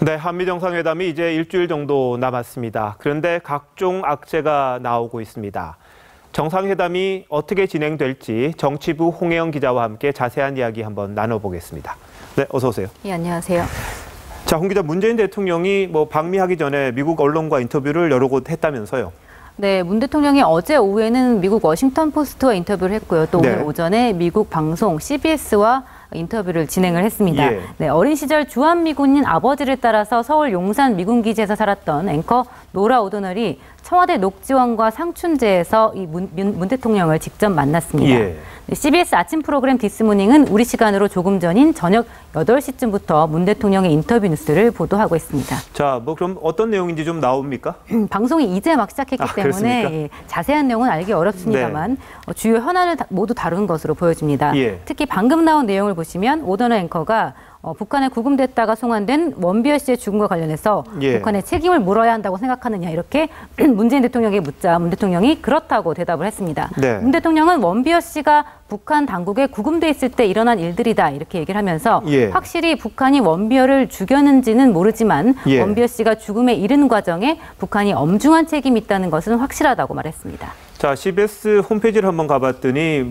네, 한미 정상회담이 이제 일주일 정도 남았습니다. 그런데 각종 악재가 나오고 있습니다. 정상회담이 어떻게 진행될지 정치부 홍혜영 기자와 함께 자세한 이야기 한번 나눠보겠습니다. 네, 어서 오세요. 예, 안녕하세요. 자, 홍 기자, 문재인 대통령이 방미하기 전에 미국 언론과 인터뷰를 여러 곳 했다면서요? 네, 문 대통령이 어제 오후에는 미국 워싱턴 포스트와 인터뷰를 했고요. 또 오늘 오전에 미국 방송 CBS와 인터뷰를 진행을 했습니다. 예. 네, 어린 시절 주한미군인 아버지를 따라서 서울 용산 미군기지에서 살았던 앵커 노라 오도널이 청와대 녹지원과 상춘제에서 이 문 대통령을 직접 만났습니다. 예. 네, CBS 아침 프로그램 디스모닝은 우리 시간으로 조금 전인 저녁 8시쯤부터 문 대통령의 인터뷰 뉴스를 보도하고 있습니다. 자, 그럼 어떤 내용인지 좀 나옵니까? 방송이 이제 막 시작했기 때문에 예, 자세한 내용은 알기 어렵습니다만 주요 현안을 모두 다룬 것으로 보여집니다. 예. 특히 방금 나온 내용을 보시면 오더너 앵커가 북한에 구금됐다가 송환된 원비어 씨의 죽음과 관련해서 북한에 책임을 물어야 한다고 생각하느냐 이렇게 문재인 대통령에게 묻자 문 대통령이 그렇다고 대답을 했습니다. 네. 문 대통령은 원비어 씨가 북한 당국에 구금돼 있을 때 일어난 일들이다 이렇게 얘기를 하면서 확실히 북한이 원비어를 죽였는지는 모르지만 원비어 씨가 죽음에 이른 과정에 북한이 엄중한 책임이 있다는 것은 확실하다고 말했습니다. 자, CBS 홈페이지를 한번 가봤더니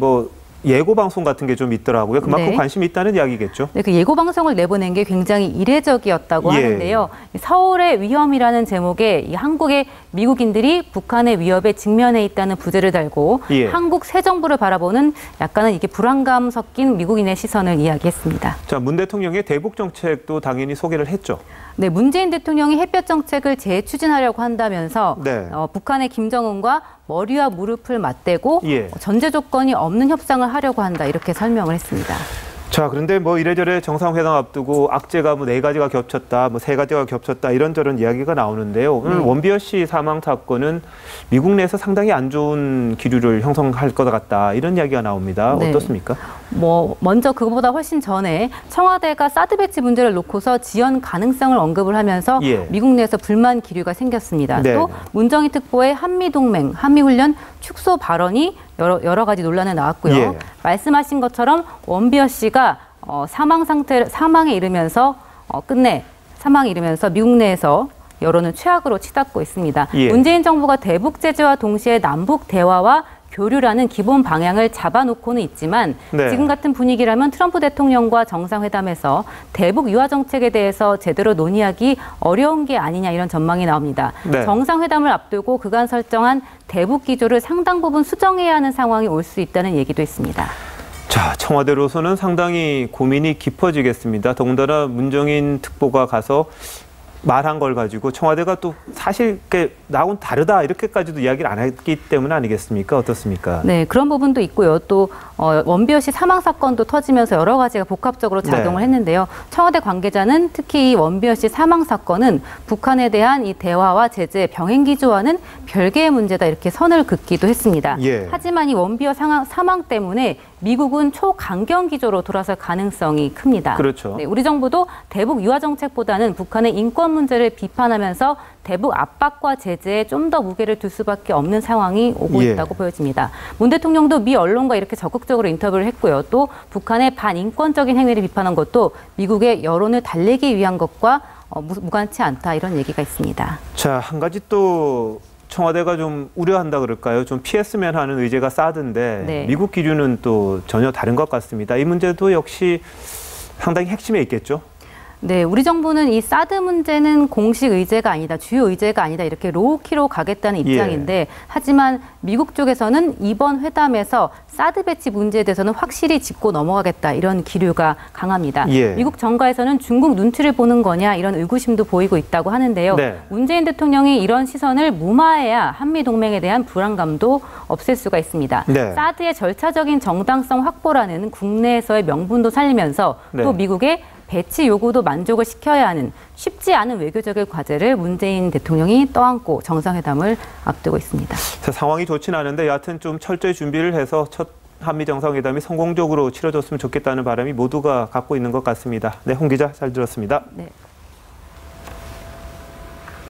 예고 방송 같은 게 좀 있더라고요. 그만큼 관심이 있다는 이야기겠죠. 네, 그 예고 방송을 내보낸 게 굉장히 이례적이었다고 하는데요. 서울의 위험이라는 제목의 이 한국의 미국인들이 북한의 위협에 직면해 있다는 부제를 달고 한국 새 정부를 바라보는 약간은 이게 불안감 섞인 미국인의 시선을 이야기했습니다. 자, 문 대통령의 대북 정책도 당연히 소개를 했죠. 네, 문재인 대통령이 햇볕 정책을 재추진하려고 한다면서 북한의 김정은과 머리와 무릎을 맞대고 전제 조건이 없는 협상을 하려고 한다 이렇게 설명을 했습니다. 자, 그런데 이래저래 정상회담 앞두고 악재가 4가지가 겹쳤다, 3가지가 겹쳤다 이런저런 이야기가 나오는데요. 오늘 원비어 씨 사망 사건은 미국 내에서 상당히 안 좋은 기류를 형성할 것 같다 이런 이야기가 나옵니다. 어떻습니까? 먼저 그거보다 훨씬 전에 청와대가 사드 배치 문제를 놓고서 지연 가능성을 언급을 하면서 미국 내에서 불만 기류가 생겼습니다. 또 문정희 특보의 한미동맹, 한미훈련 축소 발언이 여러 가지 논란에 나왔고요. 말씀하신 것처럼 원비어 씨가 사망에 이르면서 끝내 사망에 이르면서 미국 내에서 여론은 최악으로 치닫고 있습니다. 문재인 정부가 대북 제재와 동시에 남북 대화와 교류라는 기본 방향을 잡아놓고는 있지만 지금 같은 분위기라면 트럼프 대통령과 정상회담에서 대북 유화 정책에 대해서 제대로 논의하기 어려운 게 아니냐 이런 전망이 나옵니다. 정상회담을 앞두고 그간 설정한 대북 기조를 상당 부분 수정해야 하는 상황이 올 수 있다는 얘기도 있습니다. 자, 청와대로서는 상당히 고민이 깊어지겠습니다. 더군다나 문정인 특보가 가서 말한 걸 가지고 청와대가 또 사실 나하고는 다르다 이렇게까지도 이야기를 안 했기 때문 아니겠습니까? 어떻습니까? 네, 그런 부분도 있고요. 또 원비어 씨 사망 사건도 터지면서 여러 가지가 복합적으로 작용을 했는데요. 청와대 관계자는 특히 이 원비어 씨 사망 사건은 북한에 대한 이 대화와 제재 병행 기조와는 별개의 문제다 이렇게 선을 긋기도 했습니다. 하지만 이 원비어 사망 때문에 미국은 초강경 기조로 돌아설 가능성이 큽니다. 그렇죠. 네, 우리 정부도 대북 유화 정책보다는 북한의 인권 문제를 비판하면서 대북 압박과 제재에 좀 더 무게를 둘 수밖에 없는 상황이 오고 있다고 보여집니다. 문 대통령도 미 언론과 이렇게 적극적으로 인터뷰를 했고요. 또 북한의 반인권적인 행위를 비판한 것도 미국의 여론을 달래기 위한 것과 무관치 않다 이런 얘기가 있습니다. 자, 한 가지 또 청와대가 좀 우려한다 그럴까요? 좀 피했으면 하는 의제가 싸던데 미국 기류는 또 전혀 다른 것 같습니다. 이 문제도 역시 상당히 핵심에 있겠죠? 네, 우리 정부는 이 사드 문제는 공식 의제가 아니다, 주요 의제가 아니다 이렇게 로우키로 가겠다는 입장인데 하지만 미국 쪽에서는 이번 회담에서 사드 배치 문제에 대해서는 확실히 짚고 넘어가겠다 이런 기류가 강합니다. 미국 정가에서는 중국 눈치를 보는 거냐 이런 의구심도 보이고 있다고 하는데요. 문재인 대통령이 이런 시선을 무마해야 한미동맹에 대한 불안감도 없앨 수가 있습니다. 사드의 절차적인 정당성 확보라는 국내에서의 명분도 살리면서 또 미국의 배치 요구도 만족을 시켜야 하는 쉽지 않은 외교적인 과제를 문재인 대통령이 떠안고 정상회담을 앞두고 있습니다. 상황이 좋지는 않은데 여하튼 좀 철저히 준비를 해서 첫 한미 정상회담이 성공적으로 치러졌으면 좋겠다는 바람이 모두가 갖고 있는 것 같습니다. 네, 홍 기자 잘 들었습니다. 네.